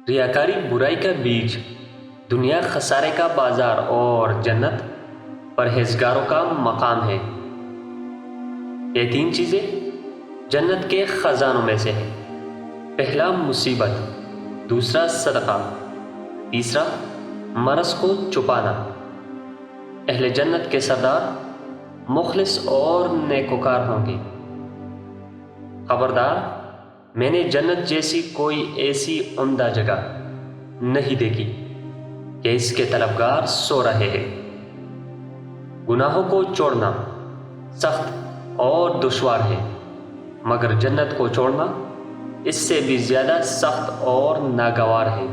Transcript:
रियाकारी बुराई का बीज, दुनिया खसारे का बाजार और जन्नत परहेजगारों का मकाम है। ये तीन चीज़ें जन्नत के ख़जानों में से है। पहला मुसीबत, दूसरा सदका, तीसरा मरज़ को छुपाना। अहले जन्नत के सरदार मुखलिस और नेकोकार होंगे। खबरदार, मैंने जन्नत जैसी कोई ऐसी उम्दा जगह नहीं देखी कि इसके तलबगार सो रहे हैं। गुनाहों को छोड़ना सख्त और दुश्वार है, मगर जन्नत को छोड़ना इससे भी ज़्यादा सख्त और नागवार है।